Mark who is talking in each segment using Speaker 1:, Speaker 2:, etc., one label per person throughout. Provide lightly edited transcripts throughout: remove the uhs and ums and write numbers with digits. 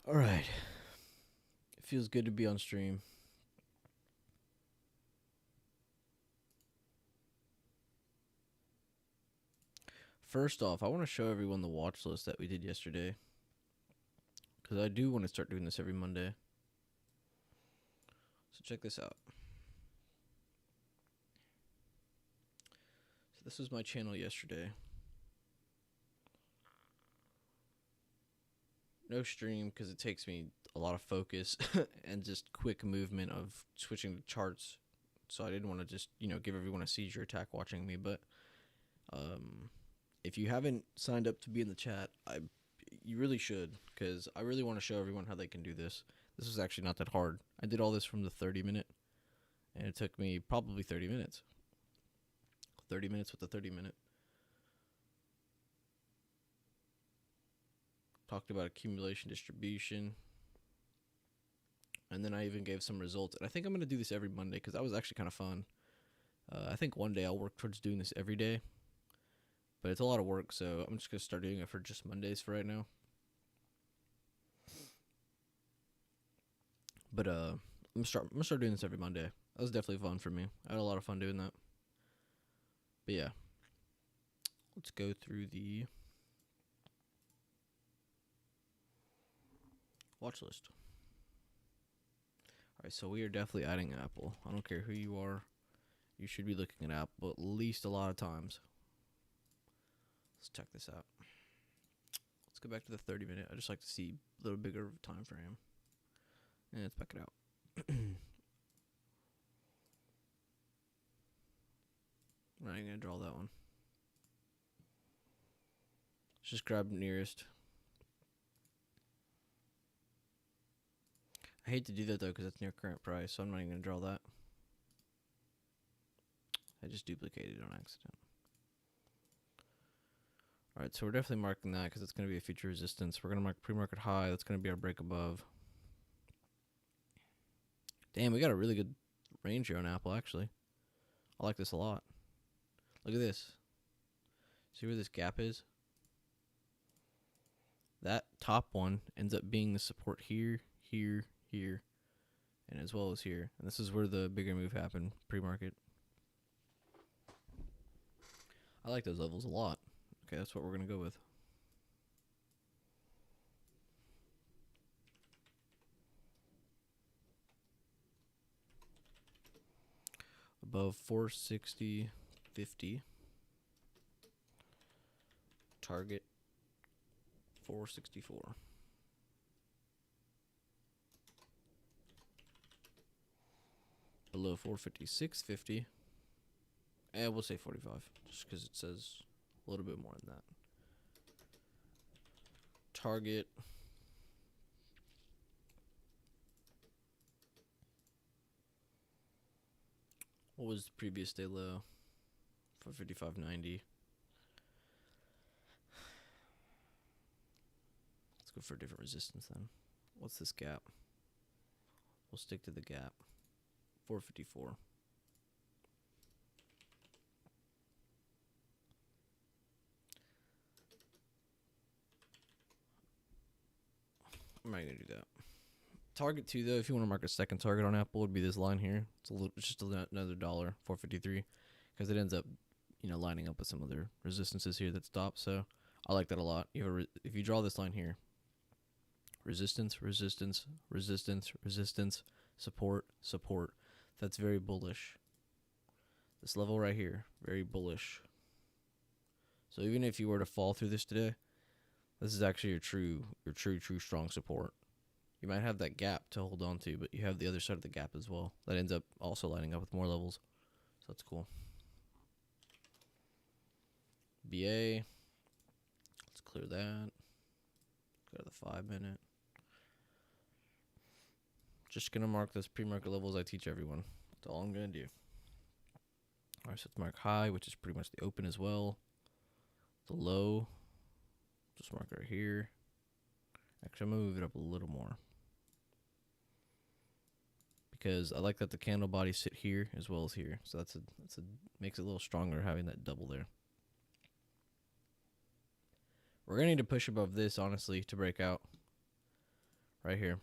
Speaker 1: All right. It feels good to be on stream. First off, I want to show everyone the watch list that we did yesterday, because I do want to start doing this every Monday. So check this out. So this was my channel yesterday. No stream because it takes me a lot of focus and just quick movement of switching to charts. So I didn't want to just, give everyone a seizure attack watching me. But if you haven't signed up to be in the chat, you really should, because I really want to show everyone how they can do this. This is actually not that hard. I did all this from the 30-minute, and it took me probably 30 minutes. 30 minutes with the 30-minute. Talked about accumulation, distribution, and then I even gave some results. And I think I'm going to do this every Monday because that was actually kind of fun. I think one day I'll work towards doing this every day, but it's a lot of work, so I'm just going to start doing it for just Mondays for right now. But I'm gonna start doing this every Monday. That was definitely fun for me. I had a lot of fun doing that. But yeah, let's go through the watch list. All right, so we are definitely adding Apple. I don't care who you are, you should be looking at Apple at least a lot of times. Let's check this out. Let's go back to the 30-minute. I just like to see a little bigger time frame. And let's back it out. I'm not even going to draw that one. Let's just grab nearest. I hate to do that though because it's near current price, so I'm not even going to draw that. I just duplicated it on accident. Alright, so we're definitely marking that because it's going to be a future resistance. We're going to mark pre-market high. That's going to be our break above. Damn, we got a really good range here on Apple, actually. I like this a lot. Look at this. See where this gap is? That top one ends up being the support here, here, here, and as well as here. And this is where the bigger move happened, pre-market. I like those levels a lot. Okay, that's what we're going to go with. Above 460.50. Target 464. Below 456.50. And we'll say 45, just because it says a little bit more than that. Target what was the previous day low? 455.90. Let's go for a different resistance then. What's this gap? We'll stick to the gap. 454. I'm not gonna do that. Target 2 though, if you want to mark a second target on Apple, would be this line here. It's just another dollar, 453, because it ends up, lining up with some other resistances here that stop. So I like that a lot. If you draw this line here, resistance, resistance, resistance, resistance, support, support. That's very bullish. This level right here, very bullish. So even if you were to fall through this today, this is actually your true strong support. You might have that gap to hold on to, but you have the other side of the gap as well. That ends up also lining up with more levels. So that's cool. BA. Let's clear that. Go to the 5-minute. Just going to mark those pre-market levels I teach everyone. That's all I'm going to do. Alright, so let's mark high, which is pretty much the open as well. The low. Just mark right here. Actually, I'm going to move it up a little more, because I like that the candle bodies sit here as well as here. So that's makes it a little stronger having that double there. We're going to need to push above this, honestly, to break out. right here.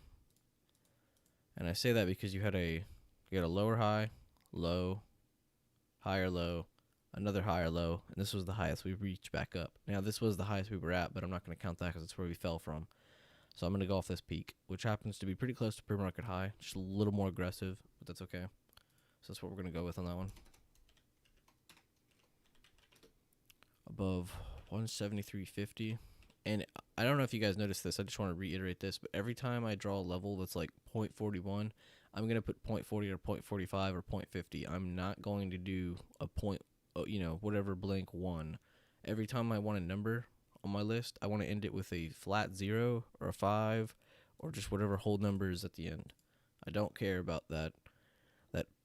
Speaker 1: And I say that because you had a lower high, low, higher low, another higher low, and this was the highest we reached back up. Now this was the highest we were at, but I'm not going to count that because it's where we fell from. So I'm going to go off this peak, which happens to be pretty close to pre-market high, just a little more aggressive, but that's okay. So that's what we're going to go with on that one. Above 173.50. And I don't know if you guys noticed this. I just want to reiterate this. But every time I draw a level that's like 0.41, I'm going to put 0.40 or 0.45 or 0.50. I'm not going to do a point, whatever blank 1. Every time I want a number on my list, I want to end it with a flat 0 or a 5 or just whatever whole number is at the end. I don't care about that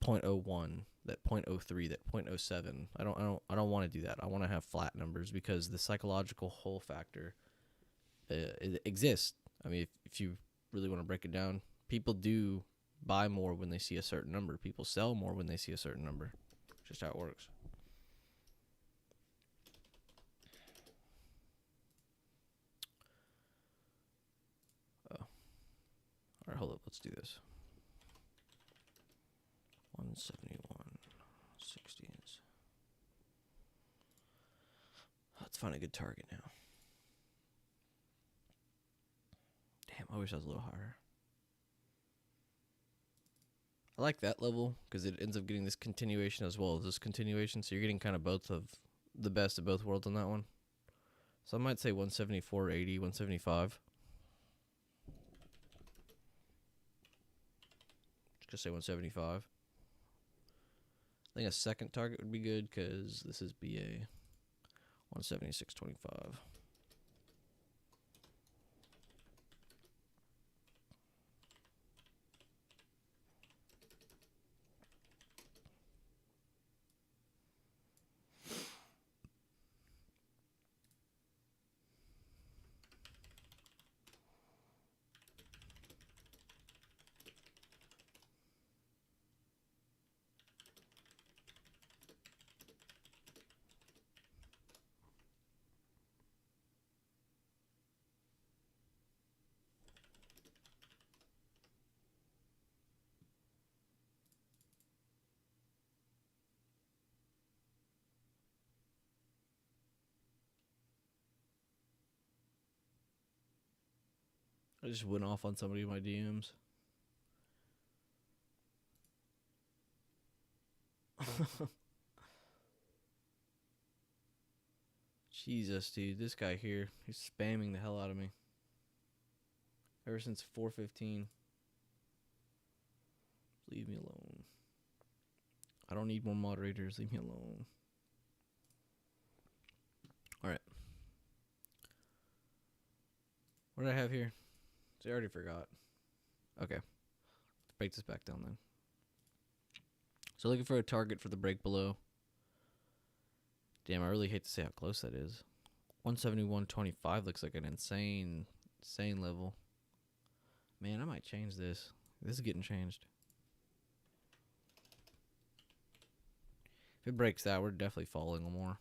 Speaker 1: 0.01, that 0.03, that 0.07. I don't want to do that. I want to have flat numbers because the psychological whole factor it exists. I mean, if you really want to break it down, people do buy more when they see a certain number. People sell more when they see a certain number. Just how it works. Oh. All right, hold up. Let's do this. 171.60. Let's find a good target now. Damn, I wish I was a little higher. I like that level because it ends up getting this continuation as well as this continuation. So you're getting kind of both of the best of both worlds on that one. So I might say 174.80, 175. Just say 175. I think a second target would be good because this is BA 176.25. I just went off on somebody in my DMs. Jesus, dude. This guy here, he's spamming the hell out of me. Ever since 4:15. Leave me alone. I don't need more moderators. Leave me alone. Alright. What did I have here? See, I already forgot. Okay. Let's break this back down then. So looking for a target for the break below. Damn, I really hate to say how close that is. 171.25 looks like an insane level. Man, I might change this. This is getting changed. If it breaks that, we're definitely falling more.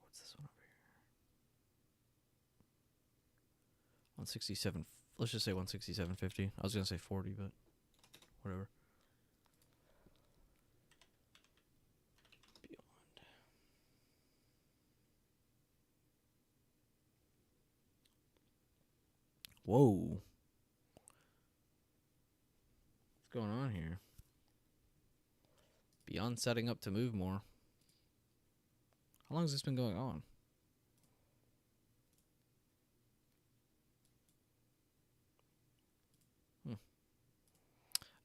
Speaker 1: What's this one over here? 167. Let's just say 167.50. I was gonna say 40, but whatever. Beyond. Whoa. What's going on here? Beyond setting up to move more. How long has this been going on?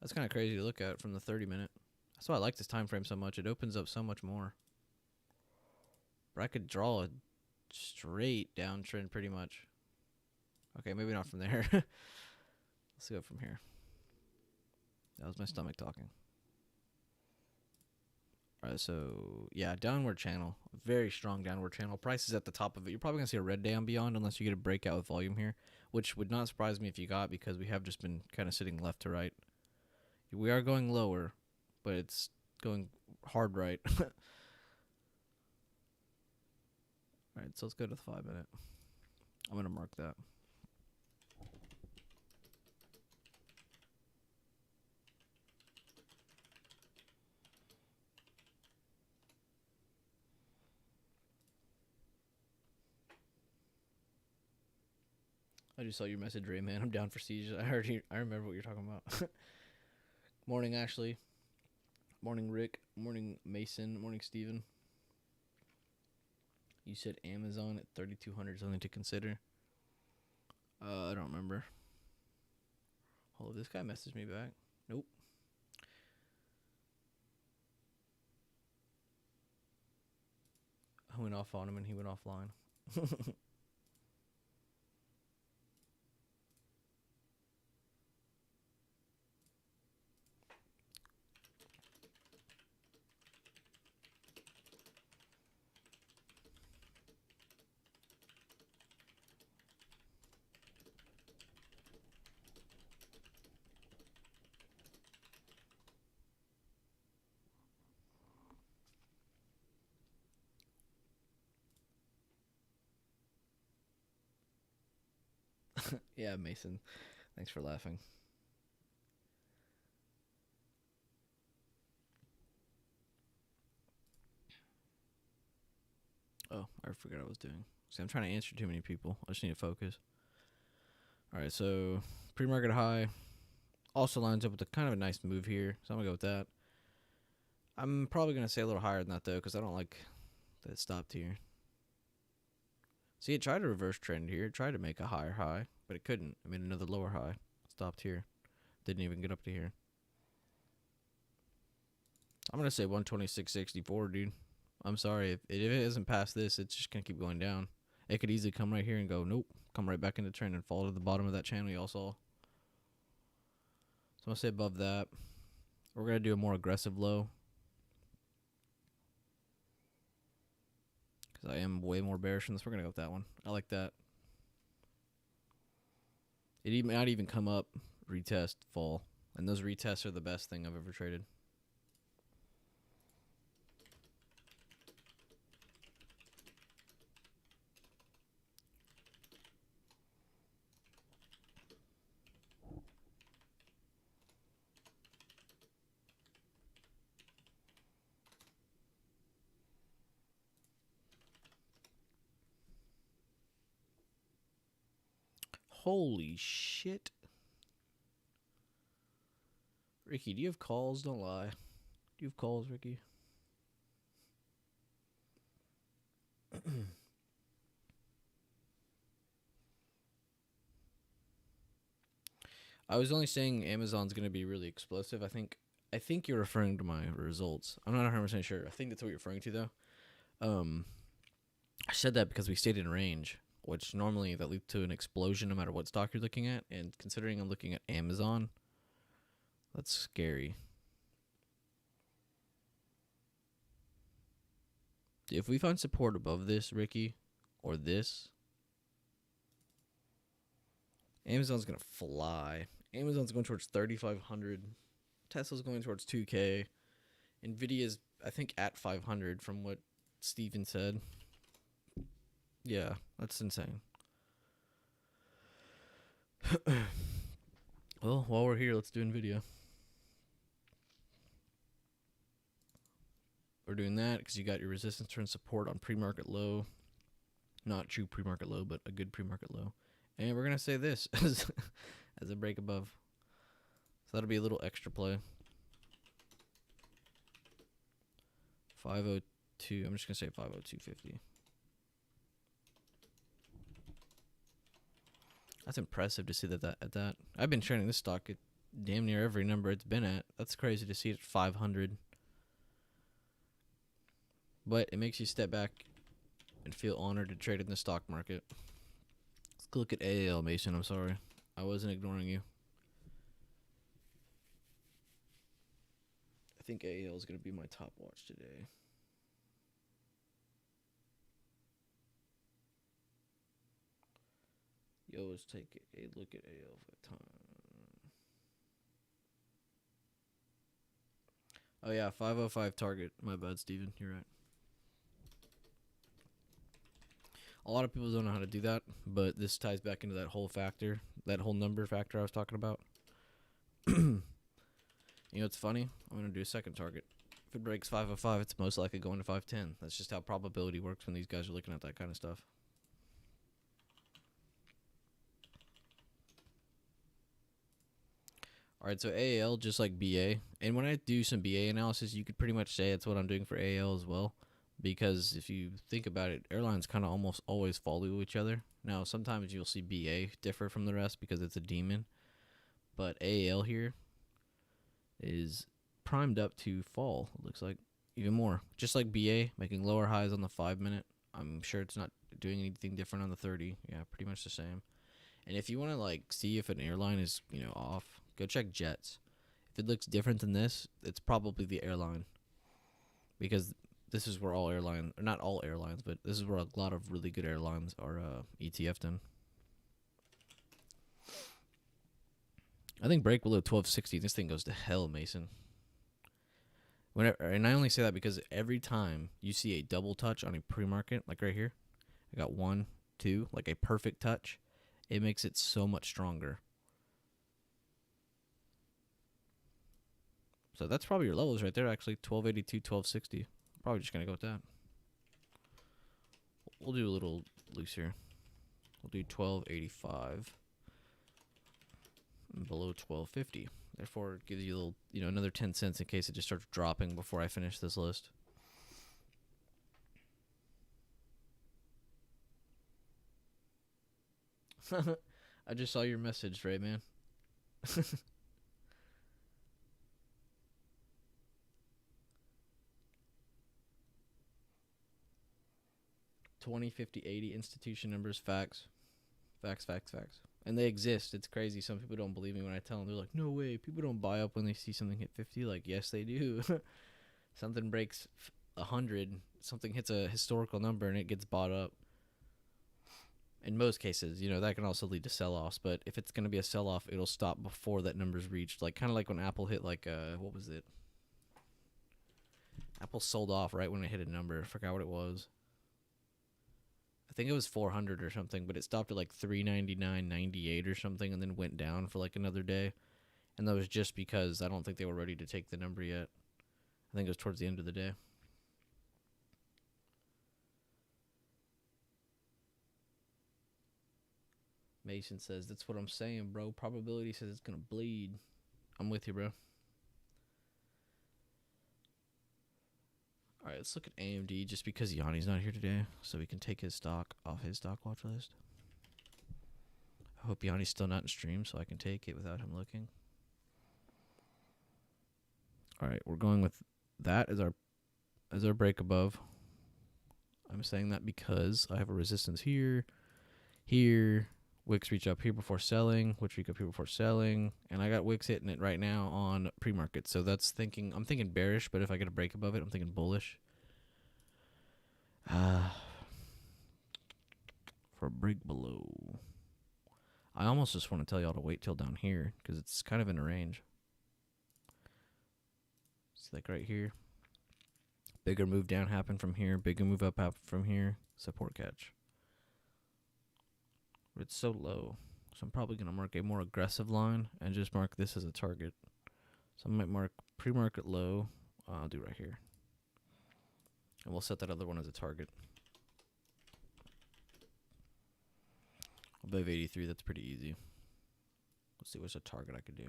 Speaker 1: That's kind of crazy to look at from the 30-minute. That's why I like this time frame so much. It opens up so much more. But I could draw a straight downtrend pretty much. Okay, maybe not from there. Let's go from here. That was my stomach talking. Alright, so yeah, downward channel. Very strong downward channel. Price is at the top of it. You're probably going to see a red day on Beyond unless you get a breakout with volume here, which would not surprise me if you got because we have just been kind of sitting left to right. We are going lower, but it's going hard right. Alright, so let's go to the 5 minute. I'm going to mark that. I just saw your message, Ray, man. I'm down for Siege. I heard you. I remember what you're talking about. Morning, Ashley. Morning, Rick. Morning, Mason. Morning, Steven. You said Amazon at 3,200 something to consider. I don't remember. Oh, this guy messaged me back. Nope. I went off on him and he went offline. Yeah, Mason. Thanks for laughing. Oh, I forgot what I was doing. See, I'm trying to answer too many people. I just need to focus. All right, so pre-market high also lines up with a kind of a nice move here, so I'm gonna go with that. I'm probably gonna say a little higher than that though, because I don't like that it stopped here. See, it tried to reverse trend here. It tried to make a higher high, but it couldn't. It made another lower high. Stopped here. Didn't even get up to here. I'm gonna say 126.64, dude. I'm sorry. If it isn't past this, it's just gonna keep going down. It could easily come right here and go, nope. Come right back into trend and fall to the bottom of that channel y'all saw. So I'm gonna say above that. We're gonna do a more aggressive low, because I am way more bearish in this. We're gonna go with that one. I like that. It might even come up, retest, fall. And those retests are the best thing I've ever traded. Holy shit. Ricky, do you have calls? Don't lie. Do you have calls, Ricky? I was only saying Amazon's going to be really explosive. I think you're referring to my results. I'm not 100% sure. I think that's what you're referring to, though. I said that because we stayed in range, which normally that leads to an explosion no matter what stock you're looking at. And considering I'm looking at Amazon, that's scary. If we find support above this, Ricky, or this, Amazon's going to fly. Amazon's going towards 3,500. Tesla's going towards 2K. Nvidia's, I think, at 500 from what Steven said. Yeah, that's insane. Well, while we're here, let's do Nvidia. We're doing that because you got your resistance turn support on pre-market low. Not true pre-market low, but a good pre-market low. And we're going to say this as a break above. So that'll be a little extra play. 502. I'm just going to say 502.50. That's impressive to see that at that. I've been trading this stock at damn near every number it's been at. That's crazy to see it at 500. But it makes you step back and feel honored to trade in the stock market. Let's look at AAL, Mason. I'm sorry. I wasn't ignoring you. I think AAL is going to be my top watch today. Yo, let's take a look at AAL for time. Oh yeah, 505 target. My bad, Steven. You're right. A lot of people don't know how to do that, but this ties back into that whole factor, that whole number factor I was talking about. You know, it's funny. I'm gonna do a second target. If it breaks 505, it's most likely going to 510. That's just how probability works when these guys are looking at that kind of stuff. Alright, so AAL, just like BA. And when I do some BA analysis, you could pretty much say it's what I'm doing for AAL as well. Because if you think about it, airlines kind of almost always follow each other. Now, sometimes you'll see BA differ from the rest because it's a demon. But AAL here is primed up to fall, it looks like. Even more. Just like BA, making lower highs on the 5 minute. I'm sure it's not doing anything different on the 30. Yeah, pretty much the same. And if you want to like see if an airline is, off, go check Jets. If it looks different than this, it's probably the airline. Because this is where all airlines, or not all airlines, but this is where a lot of really good airlines are ETF'd in. I think break below 1260, this thing goes to hell, Mason. And I only say that because every time you see a double touch on a pre-market, like right here, I got 1, 2, like a perfect touch, it makes it so much stronger. So that's probably your levels right there, actually. 1282, 1260. Probably just going to go with that. We'll do a little loose here. We'll do 1285 and below 1250. Therefore, it gives you a little, another 10 cents in case it just starts dropping before I finish this list. I just saw your message, Ray, man. 20, 50, 80 institution numbers, facts. Facts. And they exist. It's crazy. Some people don't believe me when I tell them. They're like, no way. People don't buy up when they see something hit 50. Like, yes, they do. Something breaks 100. Something hits a historical number and it gets bought up. In most cases, that can also lead to sell-offs. But if it's going to be a sell-off, it'll stop before that number's reached. Like, kind of like when Apple hit, like, what was it? Apple sold off right when it hit a number. I forgot what it was. I think it was 400 or something, but it stopped at like 399.98 or something and then went down for like another day. And that was just because I don't think they were ready to take the number yet. I think it was towards the end of the day. Mason says, that's what I'm saying, bro. Probability says it's going to bleed. I'm with you, bro. All right, let's look at AMD just because Yanni's not here today, so we can take his stock off his stock watch list. I hope Yanni's still not in stream so I can take it without him looking. All right, we're going with that as our break above. I'm saying that because I have a resistance here, Wicks reach up here before selling, which reach up here before selling, and I got Wicks hitting it right now on pre-market. So I'm thinking bearish, but if I get a break above it, I'm thinking bullish. For a break below, I almost just want to tell y'all to wait till down here because it's kind of in a range. It's like right here. Bigger move down happen from here. Bigger move up happen from here. Support catch. But it's so low. So I'm probably going to mark a more aggressive line and just mark this as a target. So I might mark pre-market low. I'll do right here. And we'll set that other one as a target. Above 83, that's pretty easy. Let's see what's a target I could do.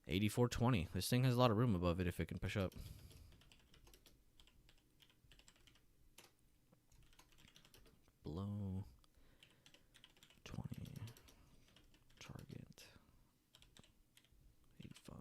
Speaker 1: 84.20. This thing has a lot of room above it if it can push up. Below 20. Target 85.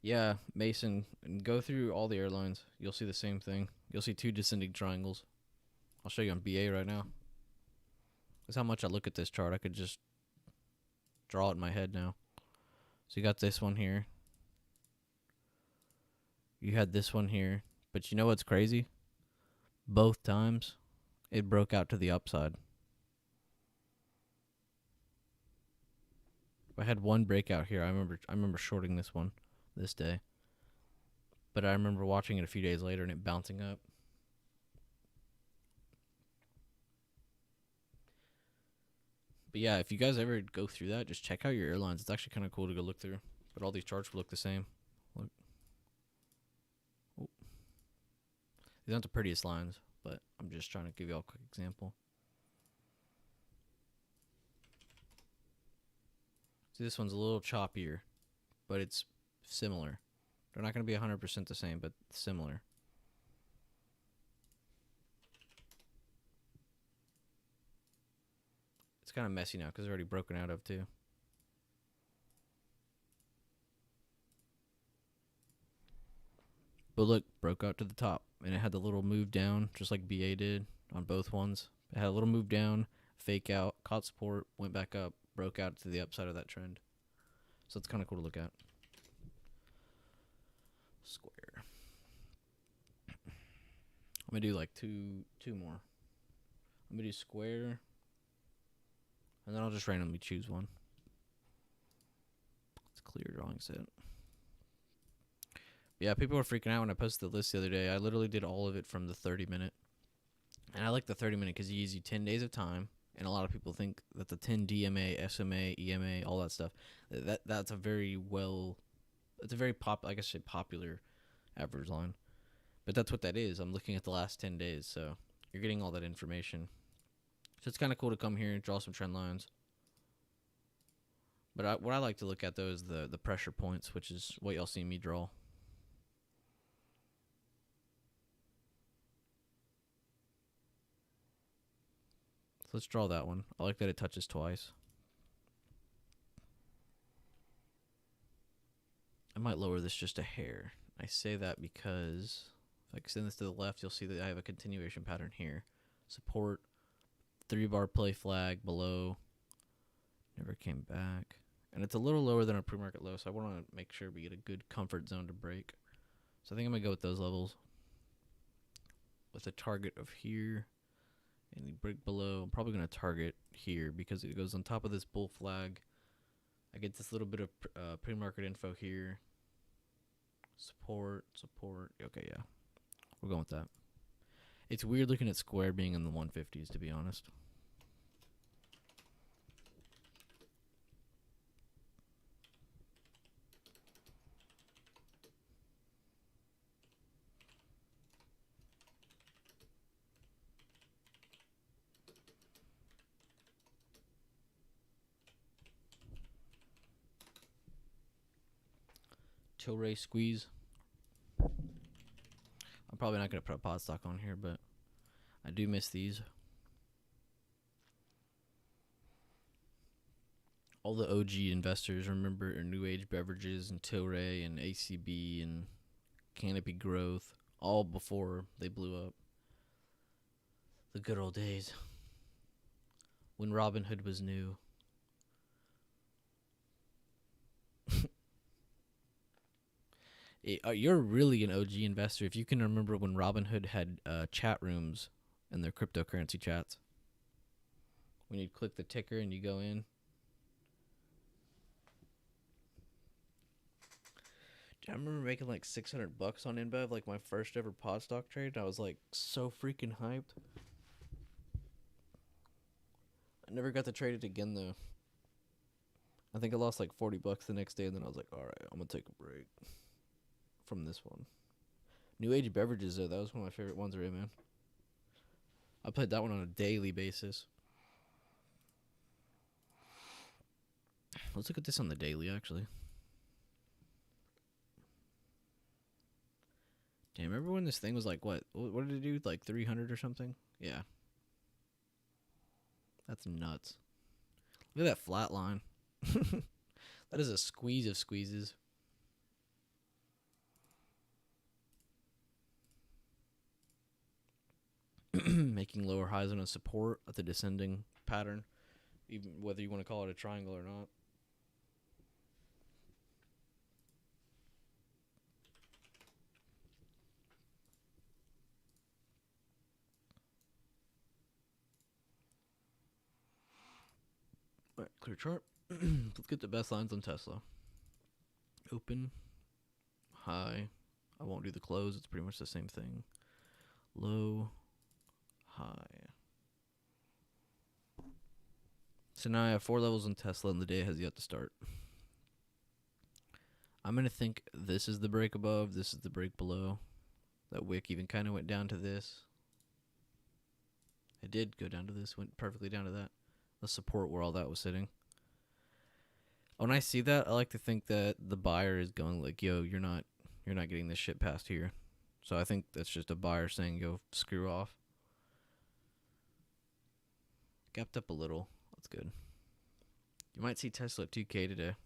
Speaker 1: Yeah, Mason, and go through all the airlines. You'll see the same thing. You'll see two descending triangles. I'll show you on BA right now. That's how much I look at this chart. I could just draw it in my head now. So you got this one here. You had this one here. But you know what's crazy? Both times, it broke out to the upside. I had one breakout here. I remember shorting this one this day. But I remember watching it a few days later and it bouncing up. But yeah, if you guys ever go through that, just check out your airlines. It's actually kind of cool to go look through. But all these charts will look the same. Look. Oh. These aren't the prettiest lines, but I'm just trying to give you all a quick example. See, this one's a little choppier, but it's similar. They're not going to be 100% the same, but similar. It's kind of messy now because it's already broken out of too. But look, broke out to the top, and it had the little move down, just like BA did on both ones. It had a little move down, fake out, caught support, went back up, broke out to the upside of that trend. So it's kind of cool to look at. Square. I'm gonna do like two more. I'm gonna do square, and then I'll just randomly choose one. It's a clear drawing set. Yeah, people were freaking out when I posted the list the other day. I literally did all of it from the 30-minute. And I like the 30-minute because it gives you 10 days of time. And a lot of people think that the 10 DMA, SMA, EMA, all that stuff, that's a very popular average line. But that's what that is. I'm looking at the last 10 days, so you're getting all that information. So it's kind of cool to come here and draw some trend lines. But what I like to look at, though, is the pressure points, which is what y'all see me draw. So let's draw that one. I like that it touches twice. I might lower this just a hair. I say that because if I extend this to the left, you'll see that I have a continuation pattern here. Support, 3-bar play flag below. Never came back. And it's a little lower than our pre-market low, so I want to make sure we get a good comfort zone to break. So I think I'm going to go with those levels. With a target of here. And the break below, I'm probably going to target here because it goes on top of this bull flag. I get this little bit of pre-market info here. Support. Okay, yeah. We're going with that. It's weird looking at Square being in the 150s, to be honest. Tilray squeeze. I'm probably not going to put a pot stock on here, but I do miss these. All the OG investors remember New Age Beverages and Tilray and ACB and Canopy Growth, all before they blew up. The good old days when Robinhood was new. You're really an OG investor if you can remember when Robinhood had chat rooms in their cryptocurrency chats. When you'd click the ticker and you go in. I remember making like $600 on InBev, like my first ever pod stock trade. I was like so freaking hyped. I never got to trade it again though. I think I lost like $40 the next day, and then I was like, all right, I'm gonna take a break from this one. New Age Beverages though, that was one of my favorite ones right, man. I played that one on a daily basis. Let's look at this on the daily, actually. Damn, remember when this thing was like, what did it do? Like 300 or something? Yeah. That's nuts. Look at that flat line. That is a squeeze of squeezes. Making lower highs on a support at the descending pattern, even whether you want to call it a triangle or not. Alright, clear chart. Let's get the best lines on Tesla. Open, high. I won't do the close. It's pretty much the same thing. Low, high. So now I have 4 levels on Tesla and the day has yet to start. I'm going to think this is the break above, this is the break below. That wick even kind of went down to this. It did go down to this, went perfectly down to that. The support where all that was sitting. When I see that, I like to think that the buyer is going like, yo, you're not getting this shit past here. So I think that's just a buyer saying, yo, screw off. Gapped up a little. That's good. You might see Tesla at 2K today.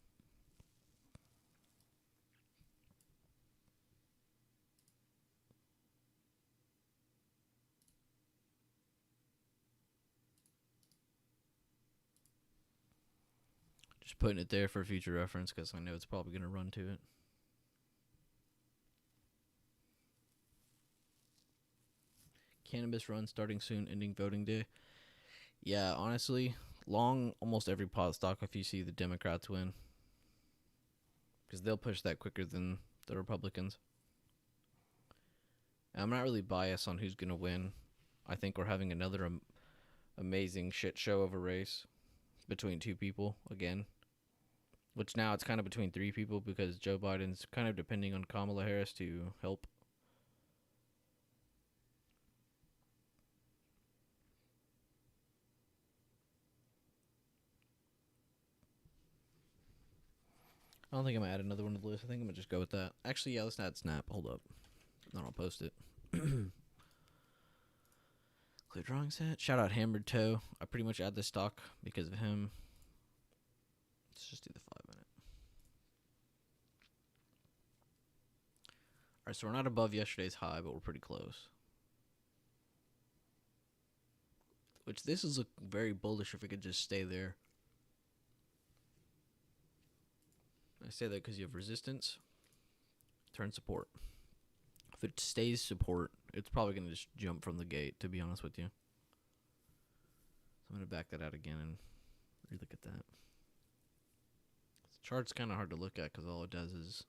Speaker 1: Just putting it there for future reference because I know it's probably going to run to it. Cannabis run starting soon, ending voting day. Yeah, honestly, long almost every pot stock if you see the Democrats win. Because they'll push that quicker than the Republicans. And I'm not really biased on who's going to win. I think we're having another amazing shit show of a race between 2 people again. Which now it's kind of between 3 people because Joe Biden's kind of depending on Kamala Harris to help. I don't think I'm going to add another one to the list. I think I'm going to just go with that. Actually, yeah, let's add Snap. Hold up. Then I'll post it. Clear drawing set. Shout out Hammered Toe. I pretty much add this stock because of him. Let's just do the 5-minute. Alright, so we're not above yesterday's high, but we're pretty close. Which this is very bullish if it could just stay there. I say that because you have resistance. Turn support. If it stays support, it's probably going to just jump from the gate, to be honest with you. So I'm going to back that out again and relook at that. The chart's kind of hard to look at because all it does is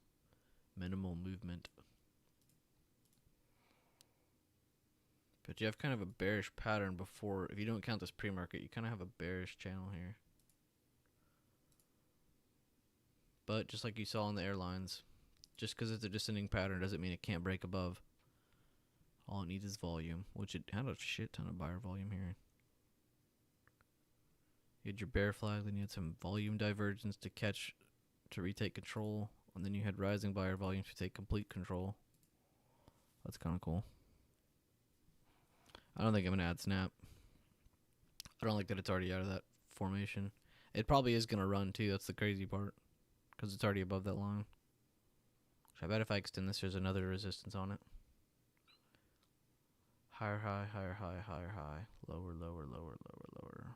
Speaker 1: minimal movement. But you have kind of a bearish pattern before. If you don't count this pre-market, you kind of have a bearish channel here. But just like you saw on the airlines, just because it's a descending pattern doesn't mean it can't break above. All it needs is volume, which it had a shit ton of buyer volume here. You had your bear flag, then you had some volume divergence to retake control, and then you had rising buyer volume to take complete control. That's kind of cool. I don't think I'm going to add Snap. I don't like that it's already out of that formation. It probably is going to run too, that's the crazy part. Because it's already above that line. I bet if I extend this, there's another resistance on it. Higher high, higher high, higher high. Lower, lower, lower, lower, lower.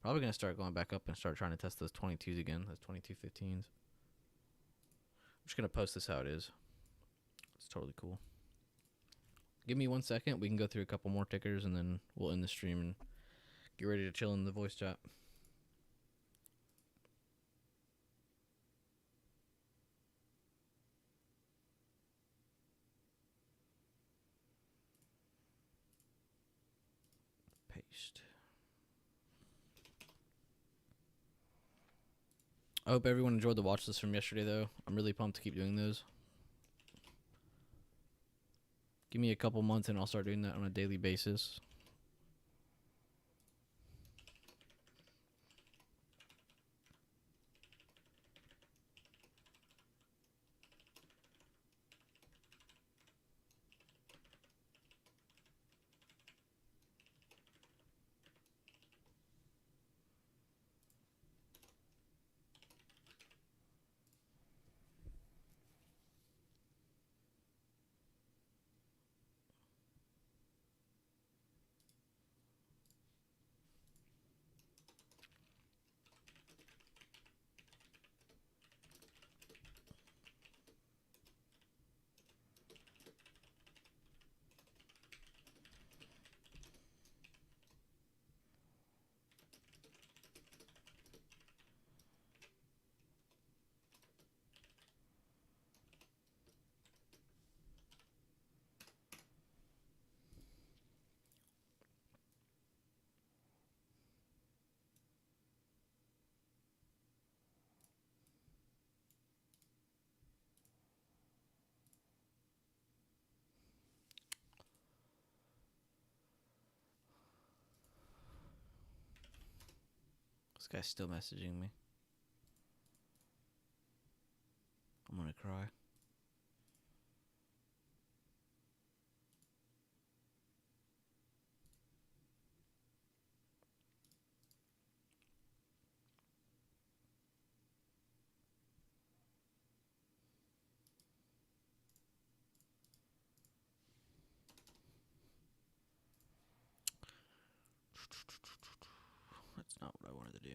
Speaker 1: Probably going to start going back up and start trying to test those 22s again. Those 22.15s. I'm just going to post this how it is. It's totally cool. Give me 1 second. We can go through a couple more tickers and then we'll end the stream and get ready to chill in the voice chat. Paste. I hope everyone enjoyed the watch list from yesterday, though. I'm really pumped to keep doing those. Give me a couple months and I'll start doing that on a daily basis. This guy's still messaging me. I'm gonna cry. That's not what I wanted to do.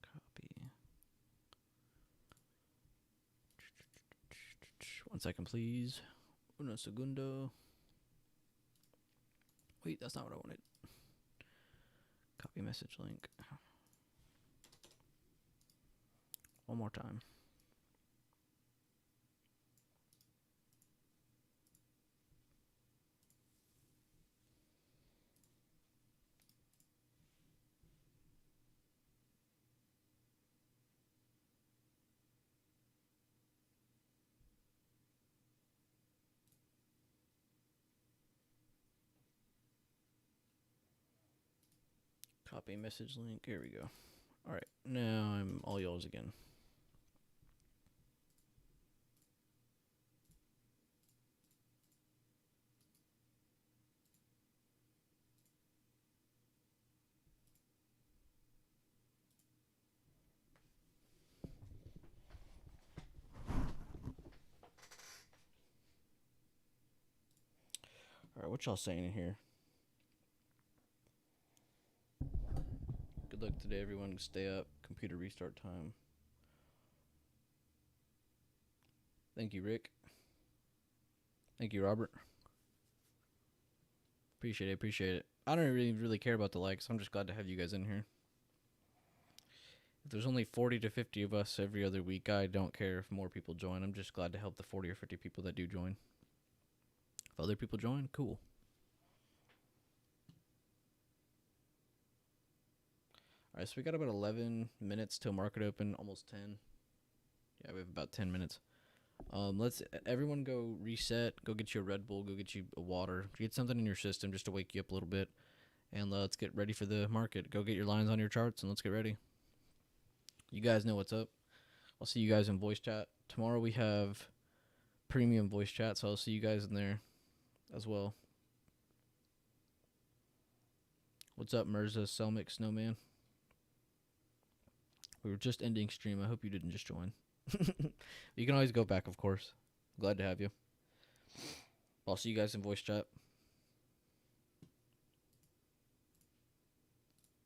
Speaker 1: Copy. 1 second, please. Uno segundo. Wait, that's not what I wanted. Copy message link. One more time. Copy message link. Here we go. All right, now I'm all yours again. All right, what y'all saying in here? Good luck today, everyone. Stay up. Computer restart time. Thank you, Rick. Thank you, Robert. Appreciate it. I don't really care about the likes. I'm just glad to have you guys in here. If there's only 40 to 50 of us every other week, I don't care if more people join. I'm just glad to help the 40 or 50 people that do join. If other people join, cool. All right, so we got about 11 minutes till market open, almost 10. Yeah, we have about 10 minutes. Let's everyone go reset, go get you a Red Bull, go get you a water, get something in your system just to wake you up a little bit, and let's get ready for the market. Go get your lines on your charts and let's get ready. You guys know what's up. I'll see you guys in voice chat. Tomorrow we have premium voice chat, so I'll see you guys in there as well. What's up, Mirza, Selmic, Snowman? We were just ending stream. I hope you didn't just join. You can always go back, of course. Glad to have you. I'll see you guys in voice chat.